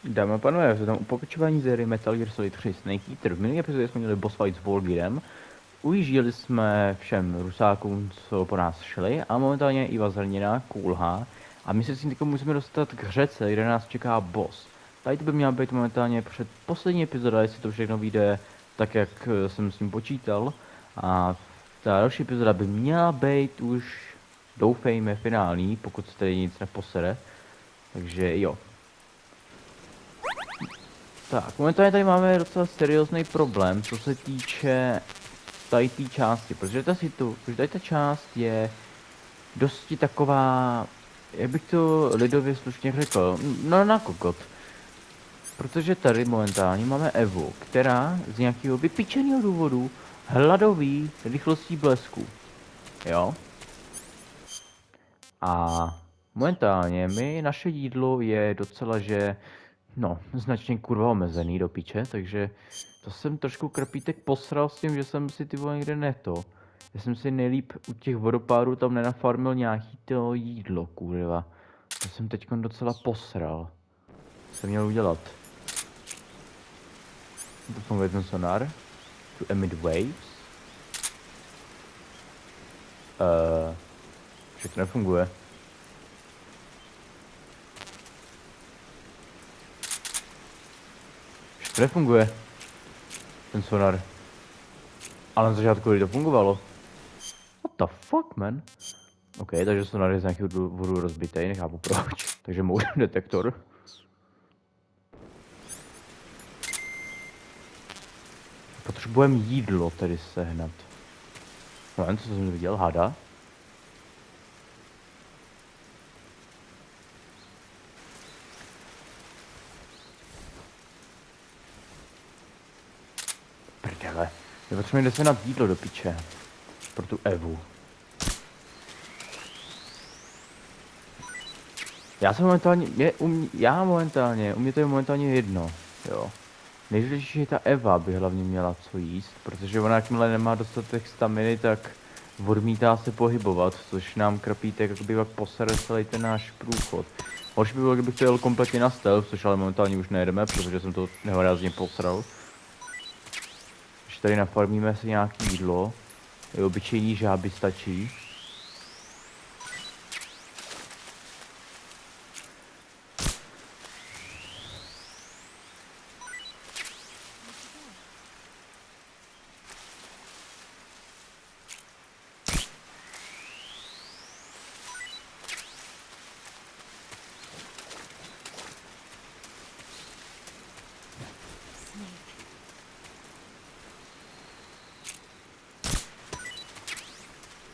Dámy a pánové, v tom pokračování série Metal Gear Solid 3 Snake Eater. V minulé epizodě jsme měli boss fight s Volgirem. Ujížděli jsme všem rusákům, co po nás šli, a momentálně Iva zraněná, kulhá. A my se s tím teď musíme dostat k řece, kde nás čeká boss. Tady to by měla být momentálně před poslední epizoda, jestli to všechno vyjde tak, jak jsem s tím počítal. A ta další epizoda by měla být už, doufejme, finální, pokud se tady nic neposere. Takže jo. Tak, momentálně tady máme docela seriózní problém, co se týče tady té části, protože tady ta část je dosti taková, jak bych to lidově slušně řekl, no na kokot. Protože tady momentálně máme Evu, která z nějakého vypičeného důvodu hladový rychlostí blesku. Jo? A momentálně naše jídlo je docela, že no, značně kurva omezený do piče, takže to jsem trošku krpítek posral s tím, že jsem si ty vole někde neto. Já jsem si nejlíp u těch vodopádů tam nenafarmil nějaký to jídlo, kurva. To jsem teďkon docela posral. Co jsem měl udělat? Doufám vezmu sonar. To emit waves. Že to nefunguje. To nefunguje, ten sonar. Ale na začátku, když to fungovalo. What the fuck, man? OK, takže sonar je z nějakého důvodu rozbitej, nechápu proč. Takže motion detektor. Potřebujeme jídlo tedy sehnat. No, co jsem viděl, hada. Prdele. My potřebujeme sehnat jídlo do piče. Pro tu Evu. Já jsem momentálně, u mě to je momentálně jedno, jo. Nejdůležitější je ta Eva, by hlavně měla co jíst, protože ona jakmile nemá dostatek staminy, tak odmítá se pohybovat, což nám krapítek jakoby pak posere celý ten náš průchod. Horší by bylo, kdybych to jel kompletně na stealth, což ale momentálně už nejedeme, protože jsem to nehorázně posral. Když tady nafarmíme si nějaký jídlo, i obyčejný žáby stačí.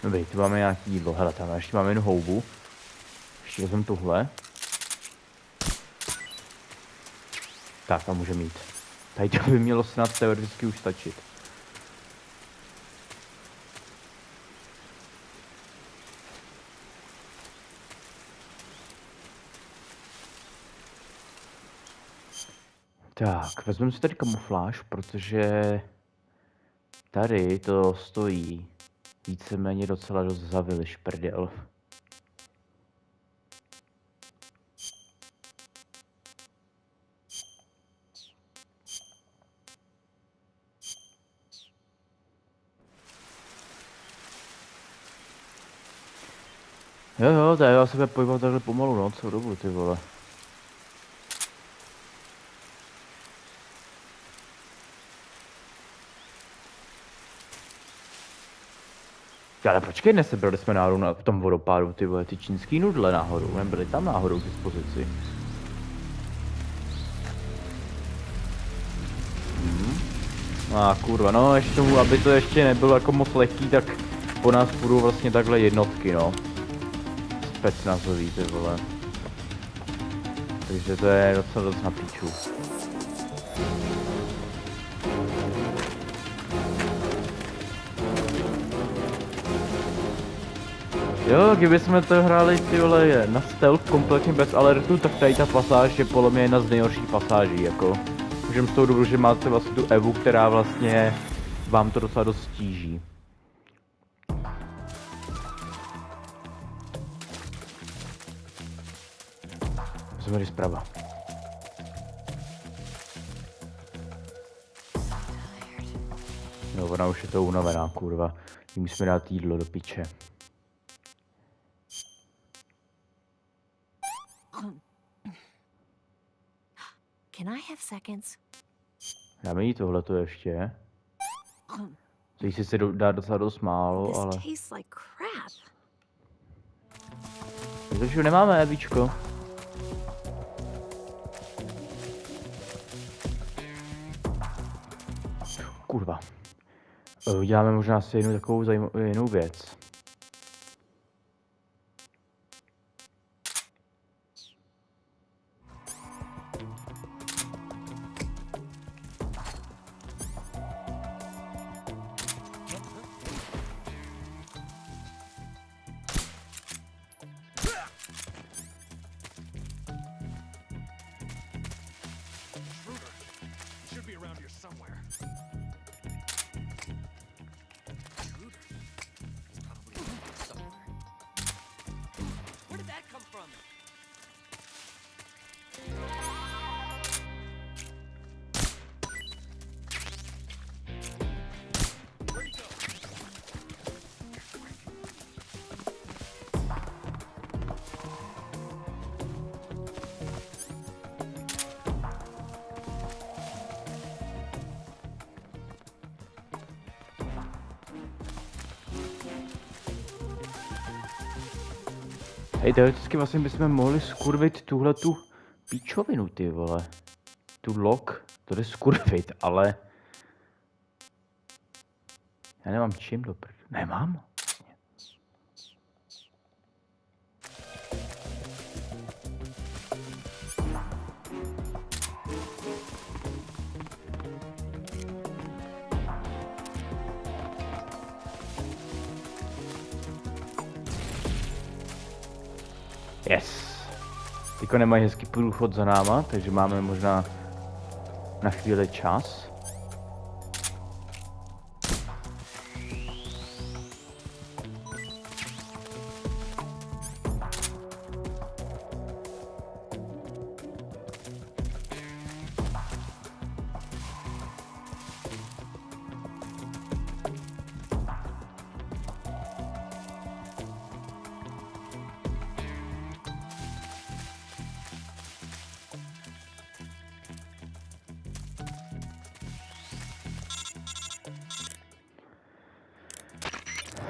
Dobrý, tu máme nějaký jídlo, hele, tam ještě máme jednu houbu. Ještě vezmeme tuhle. Tak, tam může mít. Tady to by mělo snad teoreticky už stačit. Tak, vezmeme si tady kamufláž, protože tady to stojí víceméně docela dost za viliš prdel. Jo, tady já se bude pohybovat takhle pomalu, no, celou dobu, ty vole. Ale počkej, nesebrali jsme náhodou na tom vodopádu ty vole, ty čínský nudle nahoru, nebyly tam náhodou k dispozici. Kurva, no ještě tomu, aby to ještě nebylo jako moc lehký, tak po nás půjdou vlastně takhle jednotky, no. Specnazový, ty vole. Takže to je docela dost na píču. Jo, kdyby jsme to hráli ty vole na stealth kompletně bez alertu, tak tady ta pasáž je podle mě jedna z nejhorších pasáží, jako. Můžeme z toho důvodu, že máte vlastně tu Evu, která vlastně vám to docela dost stíží. Jsme zprava. No, ona už je to unavená, kurva. Jí musíme dát jídlo do piče. Can I have seconds? Dáme jí tohleto ještě. To jí se dá docela dost málo, ale... This tastes like crap. Takže nemáme, Evičko. Kurva. Děláme možná si jednu takovou jinou věc. Hej, teoreticky vlastně bychom mohli skurvit tuhle tu píčovinu, ty vole. Tu lok, to jde skurvit, ale... Já nemám čím do prd... Nemám? Yes. Teďko nemají hezký průchod za náma, takže máme možná na chvíli čas.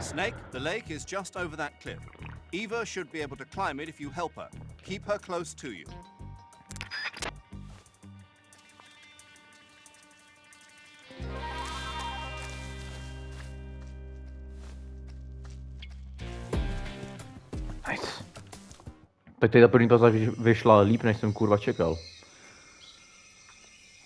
Snake, the lake is just over that cliff. Eva should be able to climb it if you help her. Keep her close to you. Nice. Tak tady ta první pasáž vyšla líp, než jsem kurva čekal.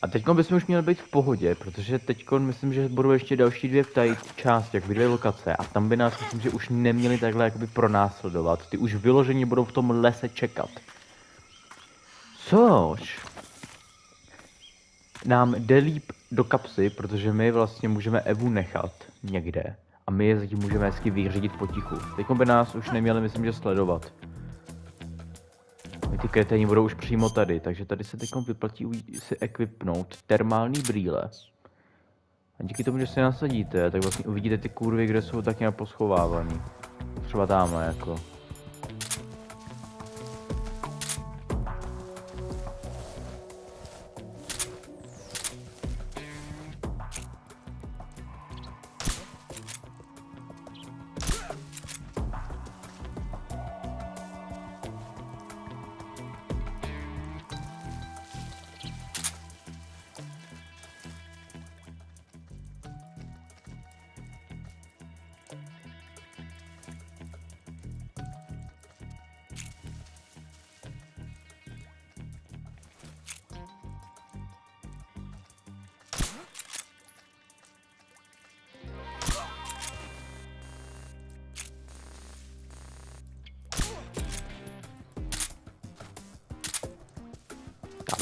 A teďko bychom už měli být v pohodě, protože teďko myslím, že budou ještě další dvě tady části, jakoby dvě lokace a tam by nás myslím, že už neměli takhle jakoby pronásledovat. Ty už vyloženě budou v tom lese čekat. Což nám jde líp do kapsy, protože my vlastně můžeme Evu nechat někde a my je zatím můžeme hezky vyřídit potichu. Teďko by nás už neměli myslím, že sledovat. Ty kreténi budou už přímo tady, takže tady se teď vyplatí si ekvipnout termální brýle. A díky tomu, že si nasadíte, tak vlastně uvidíte ty kurvy, kde jsou tak nějak poschovávaný. Třeba tamhle jako.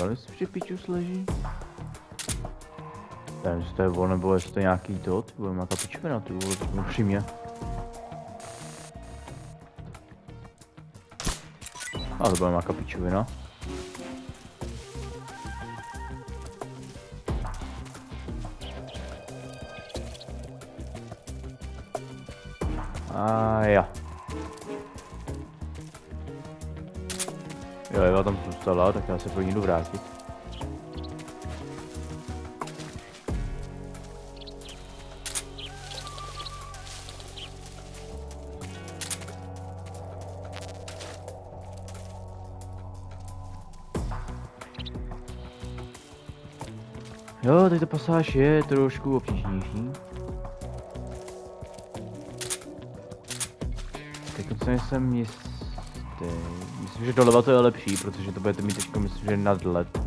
Já myslím, že pičus leží. Nevím, jestli to je on, nebo jestli to je nějaký to, ty vole, nějaká pičovina, ty vole, to upřímně. Ale to byla nějaká pičovina. A jo. Jo, Eva tam zůstala, tak já se pro ní jdu vrátit. Jo, teď ta pasáž je trošku obtížnější. Teď co nejsem jistý. Myslím, že doleva to je lepší, protože to budete mít teďko, myslím, že nadhled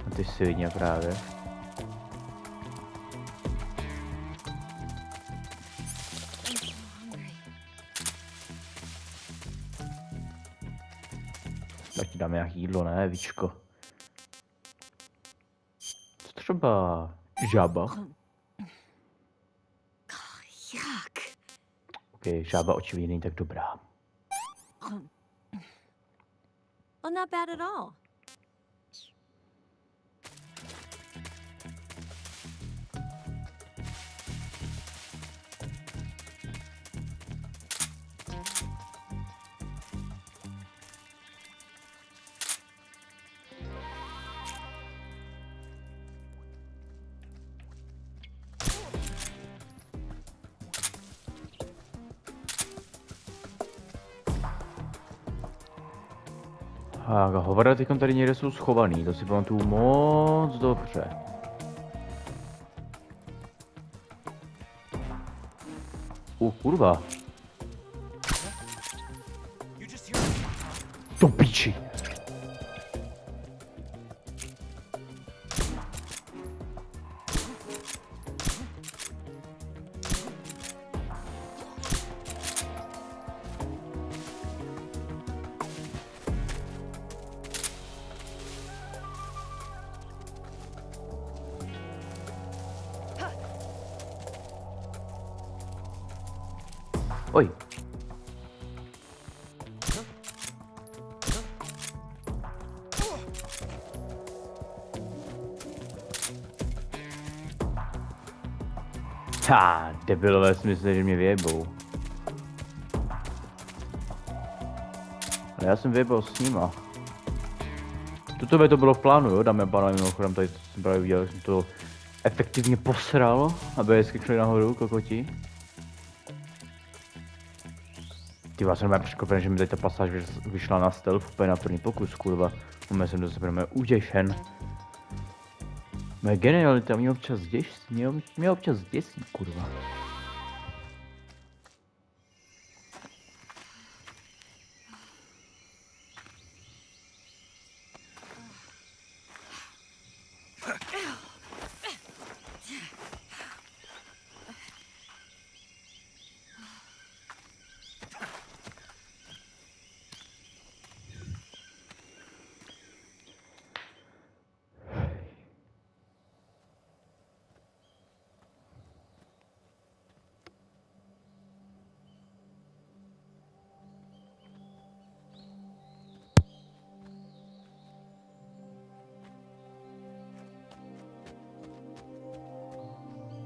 na ty svině právě. Tak ti dáme nějaký jídlo, ne, víčko. Co třeba žába? Yuck. Ok, žába očividně není tak dobrá. Well, not bad at all. A hovada teďkom tady někde jsou schovaný, to si pamatuju moc dobře. Kurva. To piči. Oj. Debilové si mysleli, že mě vyjebou. Ale já jsem vyjebal s nima. Tutové to bylo v plánu, jo, dámy a pánové, mimochodem tady jsem právě udělal, že jsem to efektivně posral, aby je skykli nahoru, kokoti. Ty vás jsem překvapen, že mi teď ta pasáž vyšla na stealth úplně na první pokus, kurva. Moment jsem do sebe uděšen. Moje genialita mě občas děsí, kurva.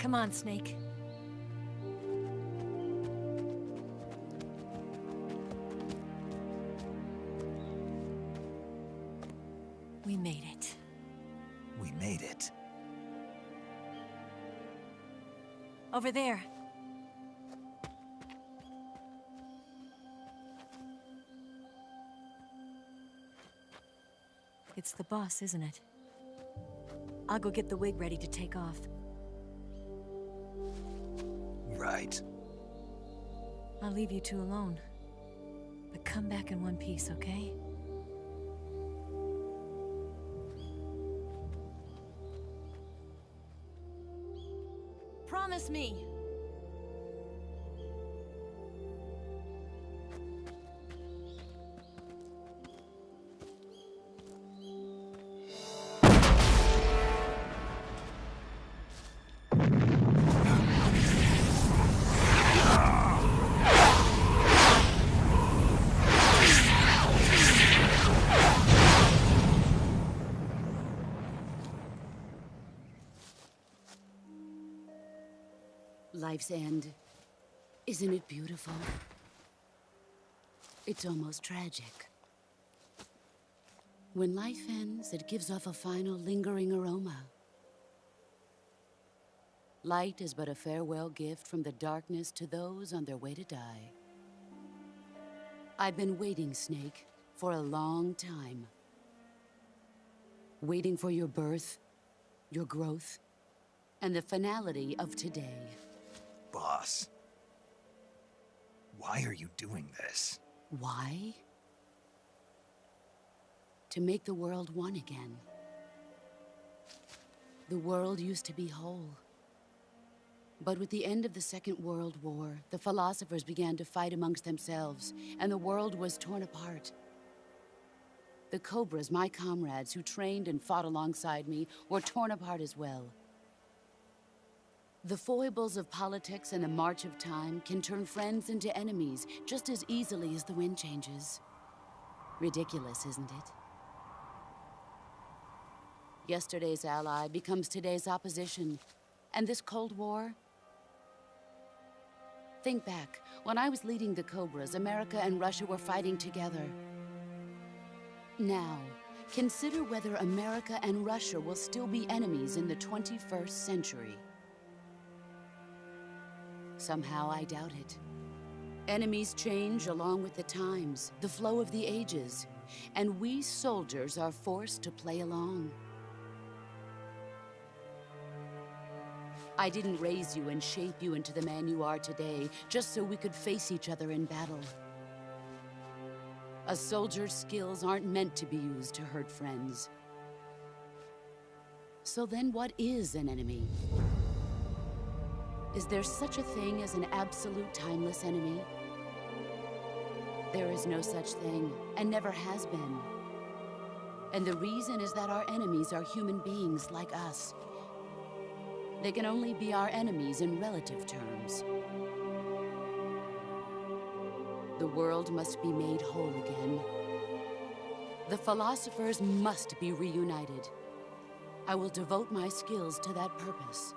Come on, Snake. We made it. We made it. Over there. It's the boss, isn't it? I'll go get the wig ready to take off. Right. I'll leave you two alone. But come back in one piece, okay? Promise me! Life's end. Isn't it beautiful? It's almost tragic. When life ends, it gives off a final lingering aroma. Light is but a farewell gift from the darkness to those on their way to die. I've been waiting, Snake, for a long time. Waiting for your birth, your growth, and the finality of today. Boss. Why are you doing this? Why? To make the world one again. The world used to be whole. But with the end of the Second World War, the philosophers began to fight amongst themselves, and the world was torn apart. The Cobras, my comrades who trained and fought alongside me, were torn apart as well. The foibles of politics and the march of time can turn friends into enemies just as easily as the wind changes. Ridiculous, isn't it? Yesterday's ally becomes today's opposition. And this Cold War? Think back. When I was leading the Cobras, America and Russia were fighting together. Now, consider whether America and Russia will still be enemies in the 21st century. Somehow I doubt it. Enemies change along with the times, the flow of the ages, and we soldiers are forced to play along. I didn't raise you and shape you into the man you are today just so we could face each other in battle. A soldier's skills aren't meant to be used to hurt friends. So then what is an enemy? Is there such a thing as an absolute timeless enemy? There is no such thing, and never has been. And the reason is that our enemies are human beings like us. They can only be our enemies in relative terms. The world must be made whole again. The philosophers must be reunited. I will devote my skills to that purpose.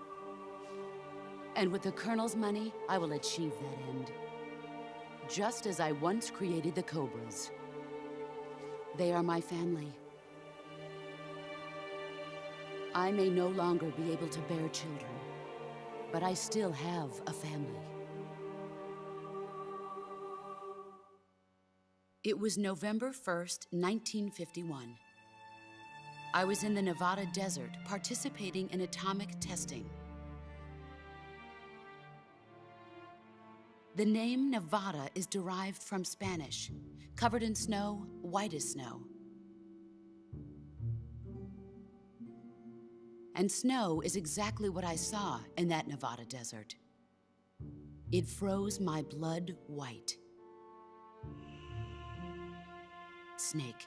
And with the Colonel's money, I will achieve that end. Just as I once created the Cobras. They are my family. I may no longer be able to bear children, but I still have a family. It was November 1st, 1951. I was in the Nevada desert participating in atomic testing. The name Nevada is derived from Spanish, covered in snow, white as snow. And snow is exactly what I saw in that Nevada desert. It froze my blood white. Snake,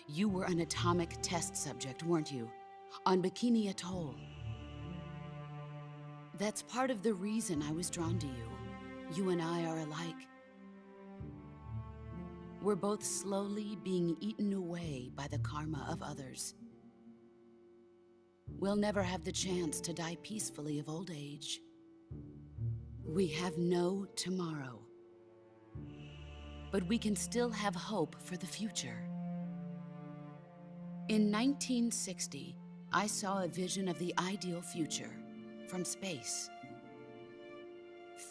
you were an atomic test subject, weren't you? On Bikini Atoll. That's part of the reason I was drawn to you. You and I are alike. We're both slowly being eaten away by the karma of others. We'll never have the chance to die peacefully of old age. We have no tomorrow. But we can still have hope for the future. In 1960, I saw a vision of the ideal future from space.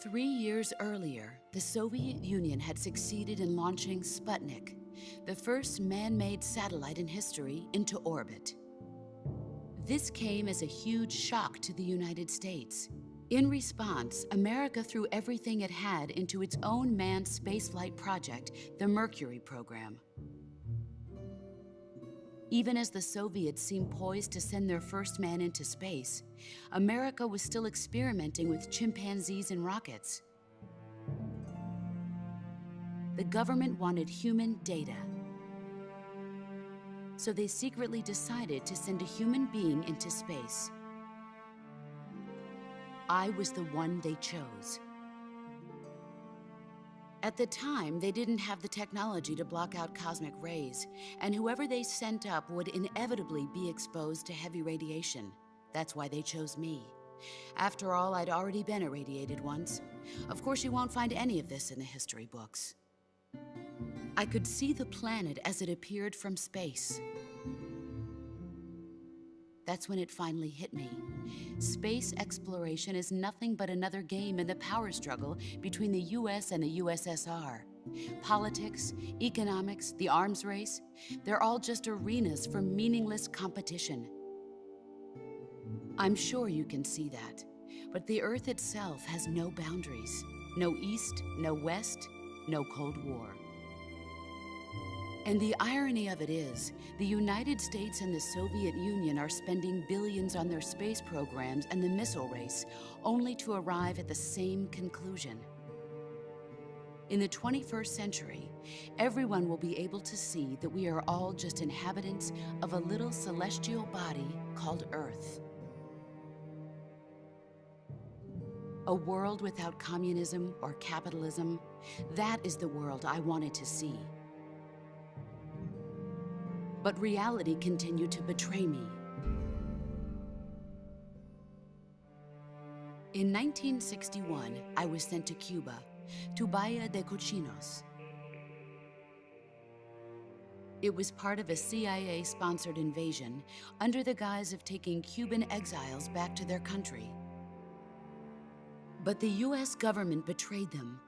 3 years earlier, the Soviet Union had succeeded in launching Sputnik, the first man-made satellite in history, into orbit. This came as a huge shock to the United States. In response, America threw everything it had into its own manned spaceflight project, the Mercury program. Even as the Soviets seemed poised to send their first man into space, America was still experimenting with chimpanzees and rockets. The government wanted human data. So they secretly decided to send a human being into space. I was the one they chose. At the time, they didn't have the technology to block out cosmic rays, and whoever they sent up would inevitably be exposed to heavy radiation. That's why they chose me, After all, I'd already been irradiated once. Of course, you won't find any of this in the history books. I could see the planet as it appeared from space. That's when it finally hit me. Space exploration is nothing but another game in the power struggle between the US and the USSR. Politics, economics, the arms race, they're all just arenas for meaningless competition. I'm sure you can see that, but the Earth itself has no boundaries. No East, no West, no Cold War. And the irony of it is, the United States and the Soviet Union are spending billions on their space programs and the missile race, only to arrive at the same conclusion. In the 21st century, everyone will be able to see that we are all just inhabitants of a little celestial body called Earth. A world without communism or capitalism, that is the world I wanted to see. But reality continued to betray me. In 1961, I was sent to Cuba, to Bahia de Cochinos. It was part of a CIA-sponsored invasion under the guise of taking Cuban exiles back to their country. But the US government betrayed them.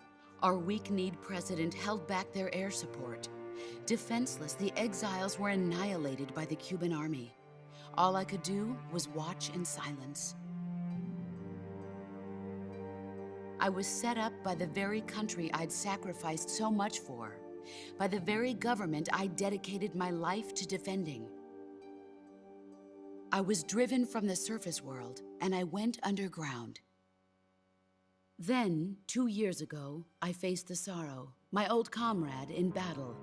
Our weak-kneed president held back their air support. Defenseless, the exiles were annihilated by the Cuban army. All I could do was watch in silence. I was set up by the very country I'd sacrificed so much for, by the very government I dedicated my life to defending. I was driven from the surface world, and I went underground. Then, 2 years ago, I faced the Sorrow, my old comrade in battle.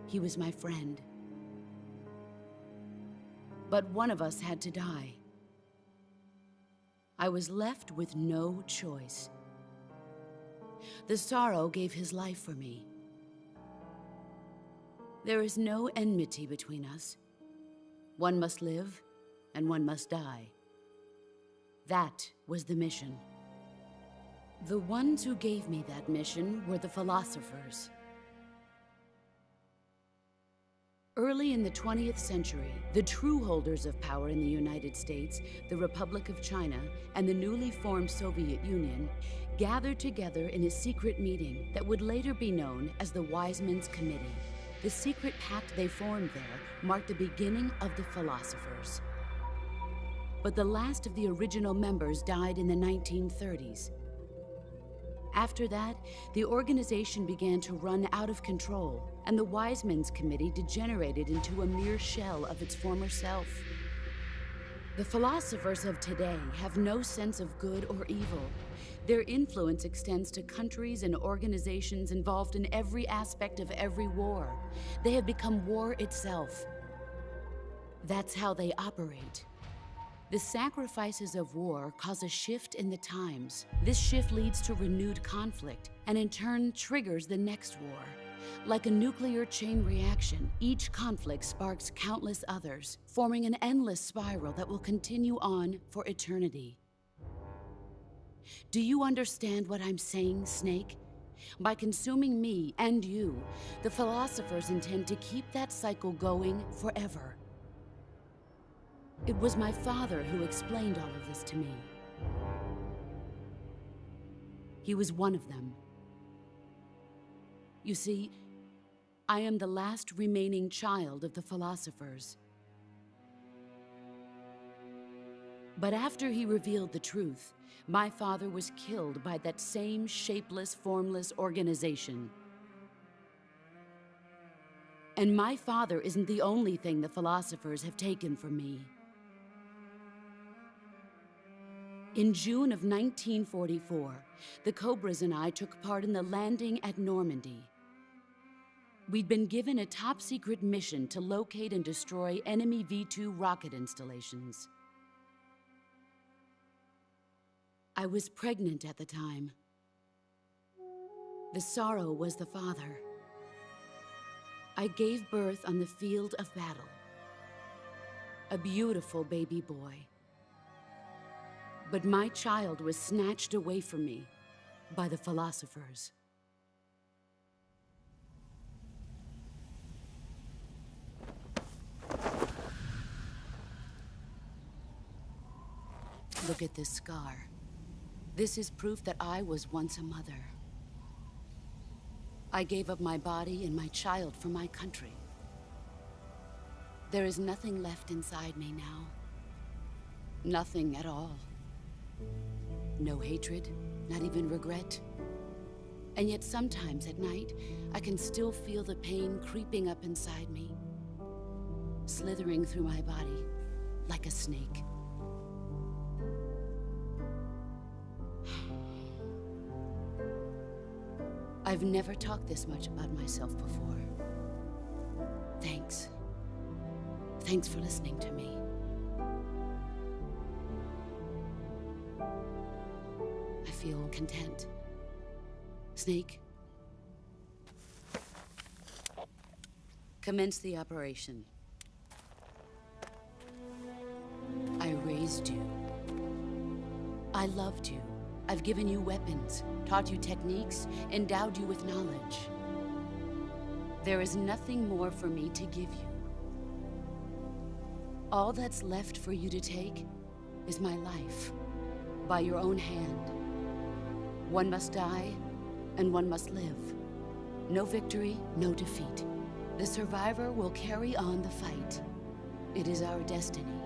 He was my friend. But one of us had to die. I was left with no choice. The Sorrow gave his life for me. There is no enmity between us. One must live, and one must die. That was the mission. The ones who gave me that mission were the philosophers. Early in the 20th century, the true holders of power in the United States, the Republic of China, and the newly formed Soviet Union gathered together in a secret meeting that would later be known as the Wise Men's Committee. The secret pact they formed there marked the beginning of the philosophers. But the last of the original members died in the 1930s. After that, the organization began to run out of control, and the Wise Men's Committee degenerated into a mere shell of its former self. The philosophers of today have no sense of good or evil. Their influence extends to countries and organizations involved in every aspect of every war. They have become war itself. That's how they operate. The sacrifices of war cause a shift in the times. This shift leads to renewed conflict, and in turn triggers the next war. Like a nuclear chain reaction, each conflict sparks countless others, forming an endless spiral that will continue on for eternity. Do you understand what I'm saying, Snake? By consuming me and you, the philosophers intend to keep that cycle going forever. It was my father who explained all of this to me. He was one of them. You see, I am the last remaining child of the philosophers. But after he revealed the truth, my father was killed by that same shapeless, formless organization. And my father isn't the only thing the philosophers have taken from me. In June of 1944, the Cobras and I took part in the landing at Normandy. We'd been given a top-secret mission to locate and destroy enemy V-2 rocket installations. I was pregnant at the time. The Sorrow was the father. I gave birth on the field of battle. A beautiful baby boy. But my child was snatched away from me by the philosophers. Look at this scar. This is proof that I was once a mother. I gave up my body and my child for my country. There is nothing left inside me now. Nothing at all. No hatred, not even regret. And yet sometimes at night, I can still feel the pain creeping up inside me, slithering through my body like a snake. I've never talked this much about myself before. Thanks. Thanks for listening to me. I feel content. Snake, commence the operation. I raised you. I loved you. I've given you weapons, taught you techniques, endowed you with knowledge. There is nothing more for me to give you. All that's left for you to take is my life, by your own hand. One must die, and one must live. No victory, no defeat. The survivor will carry on the fight. It is our destiny.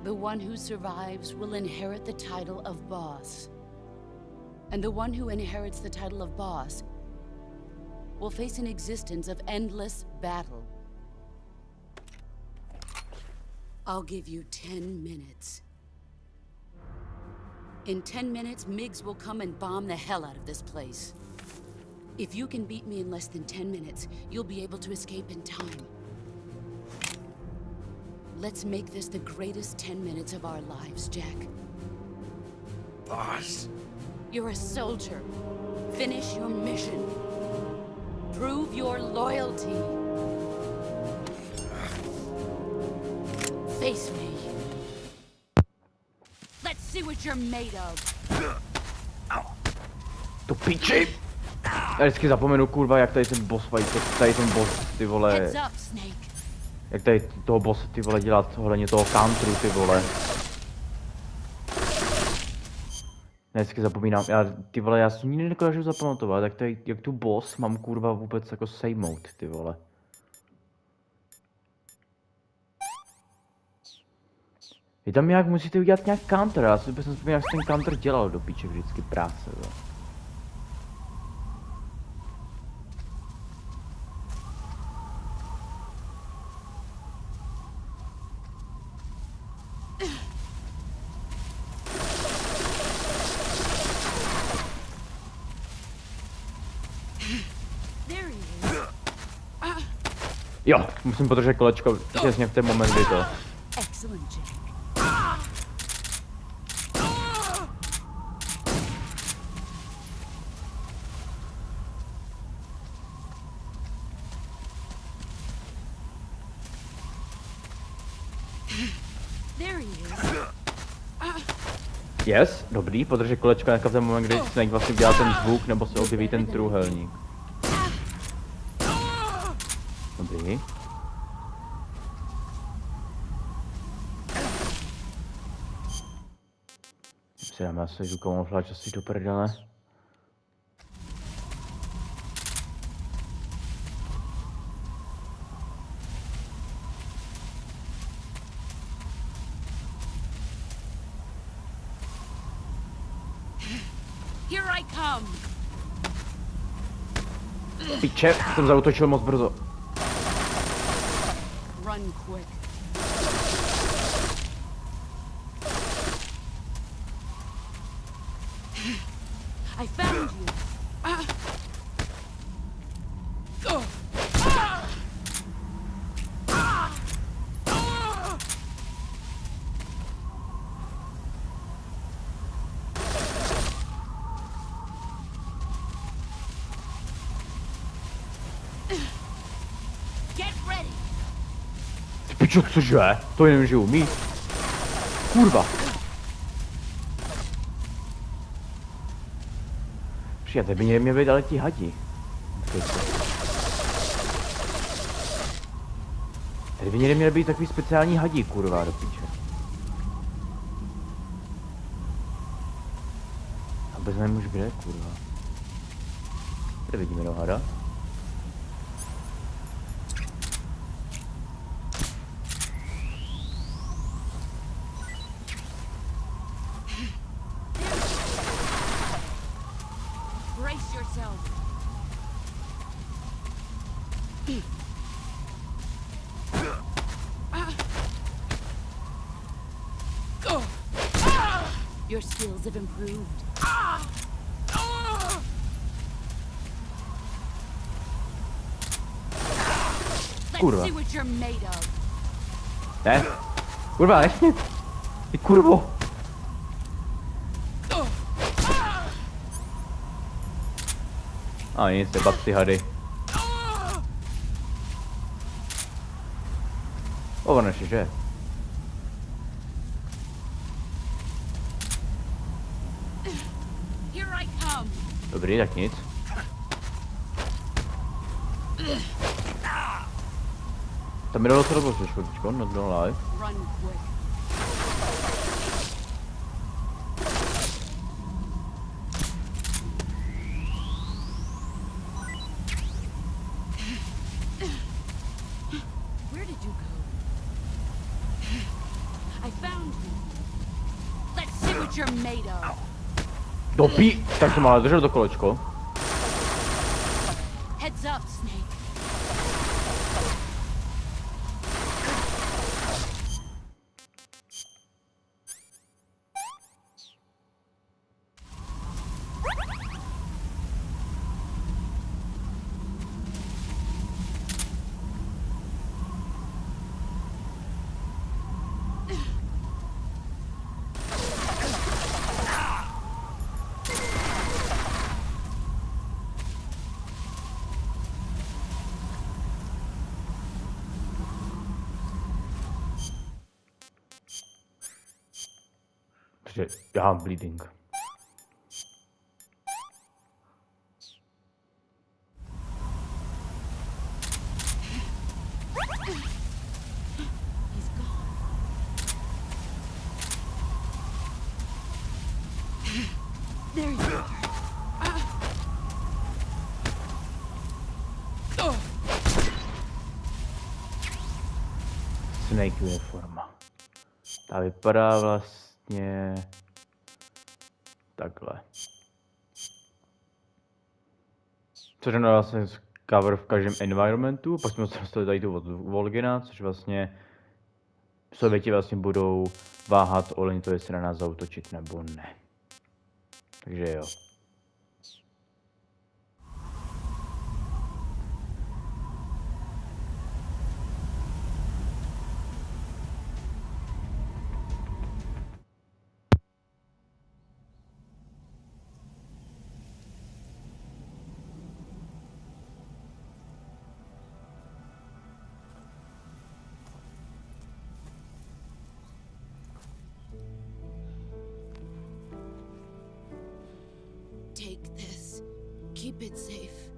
The one who survives will inherit the title of boss. And the one who inherits the title of boss will face an existence of endless battle. I'll give you 10 minutes. In 10 minutes, MiGs will come and bomb the hell out of this place. If you can beat me in less than 10 minutes, you'll be able to escape in time. Let's make this the greatest 10 minutes of our lives, Jack. Boss. You're a soldier. Finish your mission. Prove your loyalty. Face me. Let's see what you're made of. To piči! Já vždycky zapomenu, kurva, jak tady ten boss fight, jak tady ten boss, ty vole... Heads up, Snake. Jak tady toho boss, ty vole, dělat ohledně toho countru, ty vole. Já vždycky zapomínám, ty vole, já si nikdy nedokážu zapamatovat, jak tady, jak tu boss mám, kurva, vůbec jako sejmout, ty vole. Vy tam nějak musíte udělat nějak counter, já si vůbec nevzpomínám, jak ten counter dělal do píče vždycky práce, jo. Jo, musím podržet kolečko přesně v ten moment, kdy to... Excellent, Jack. There he is. Yes, dobrý, podržet kolečko v ten moment, kdy Snake vlastně dělá ten zvuk, nebo se objeví ten trůhelník. Dobrý. Si dáme asi tu kamufláž asi do prdele. Here I come. Piče, jsem zaútočil moc brzo. Run quick. I found you. Get ready. Pičo, cože? To jenom, že umí. Kurva. Počkej, tady by neměli být ale ti hadi. Tady by neměli být takový speciální hadi, kurva, do piče. A bez nevím už kde, kurva. Tady vidíme do hada. Your skills have improved. Kurva. Let's see what you're made of. Ne? Kurva, ještě? Ty kurvo. A nic, nebav si hady. Ovrneš, že? Dobrý, tak nic. Tam mi dalo co dobu, škotičko, not gonna lie. Where did you go? I found you. Let's see what you're made of. Dopí, tak jsem ale držel to kolečko. Heads up, Snake. Protože já mám bleeding. There you are. Snake uniforma. Ta vypadá vlastně takhle. Což je vlastně cover v každém environmentu, pak jsme se dostali tady tu od Volgina, což vlastně Sověti vlastně budou váhat o to, jestli na nás zaútočit nebo ne. Takže jo. Take this. Keep it safe.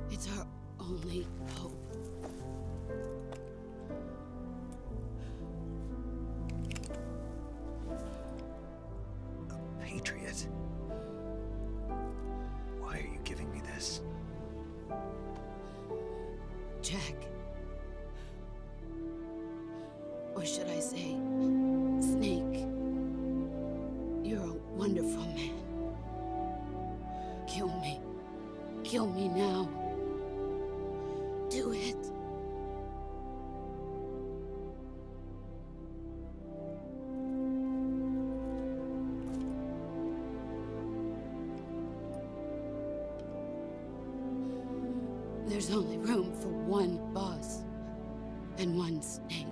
It's our only hope. A patriot? Why are you giving me this? Jack. Or should I say, Snake? You're a wonderful man. Kill me. Kill me now. Do it. There's only room for one boss and one Snake.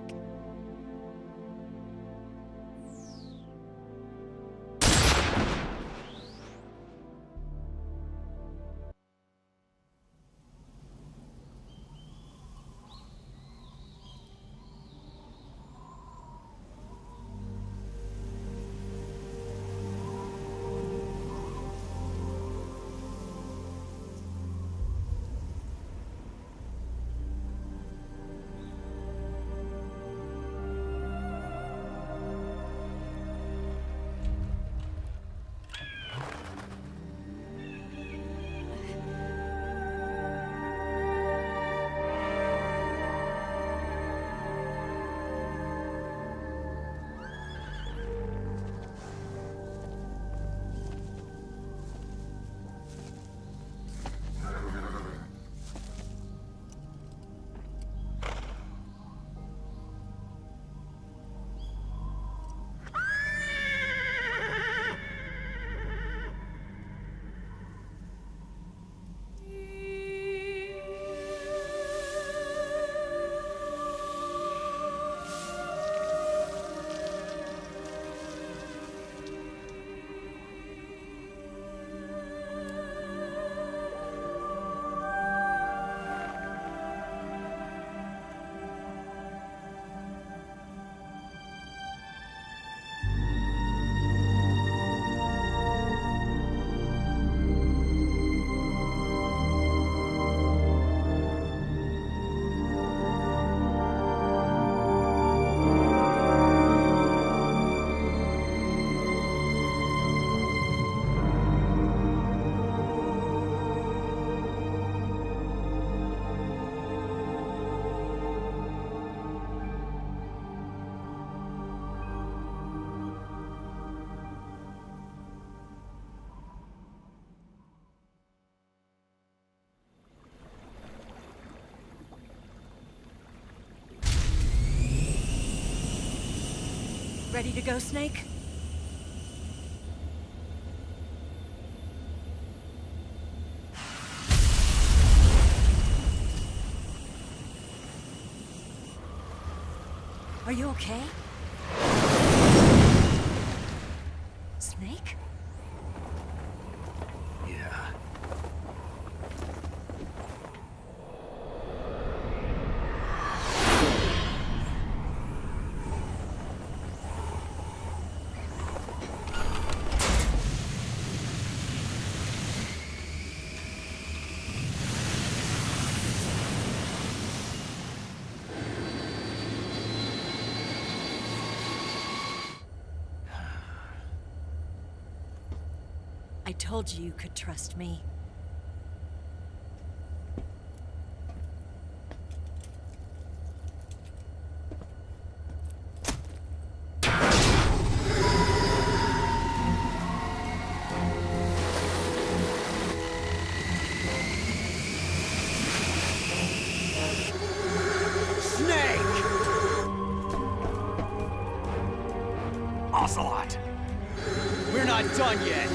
Ready to go, Snake? Are you okay? Snake? Yeah. I told you you could trust me. Snake! Ocelot! We're not done yet!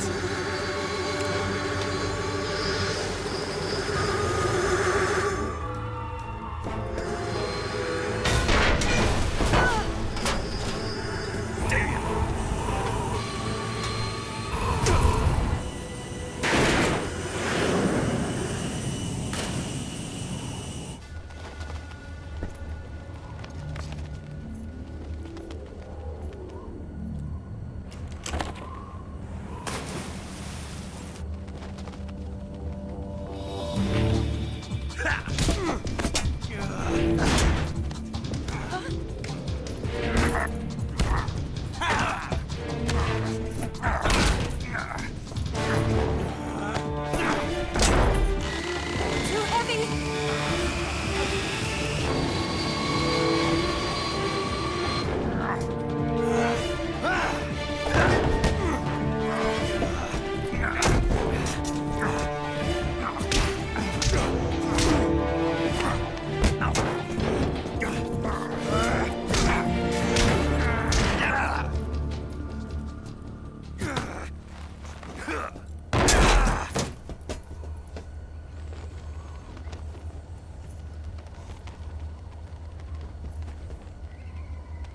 Too heavy!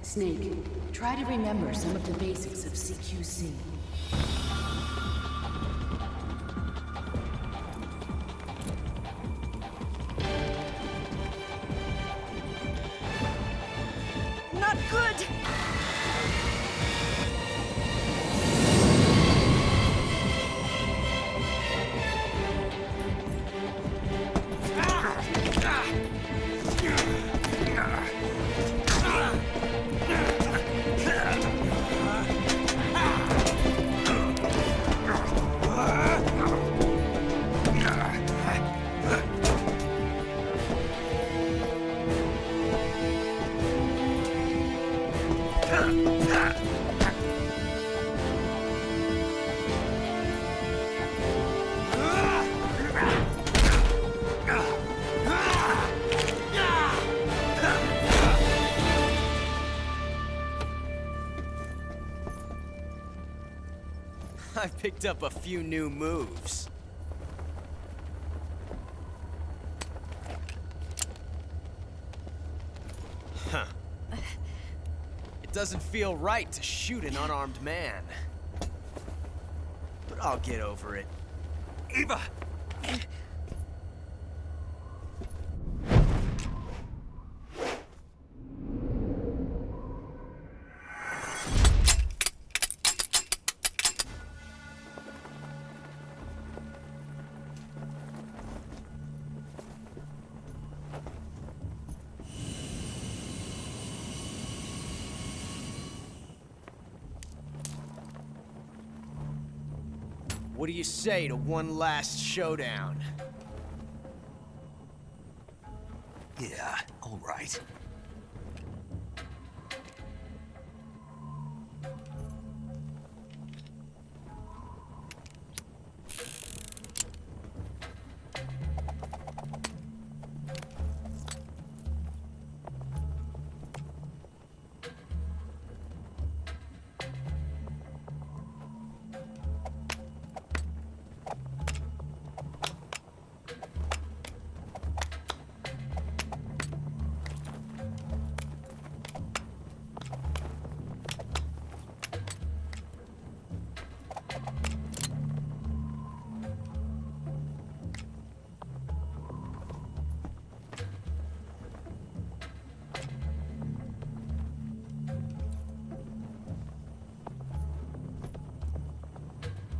Snake, try to remember some of the basics of CQC. Not good! I picked up a few new moves. Huh. It doesn't feel right to shoot an unarmed man. But I'll get over it. Eva! What do you say to one last showdown? Yeah, all right.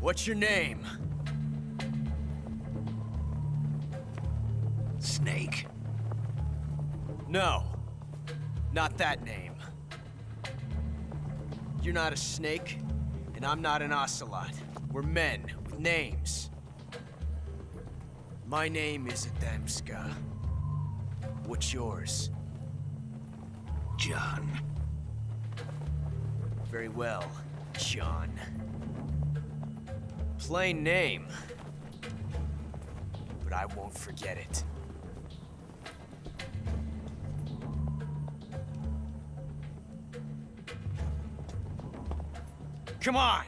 What's your name? Snake. No. Not that name. You're not a snake, and I'm not an ocelot. We're men with names. My name is Adamska. What's yours? John. Very well, John. Plain name. But I won't forget it. Come on!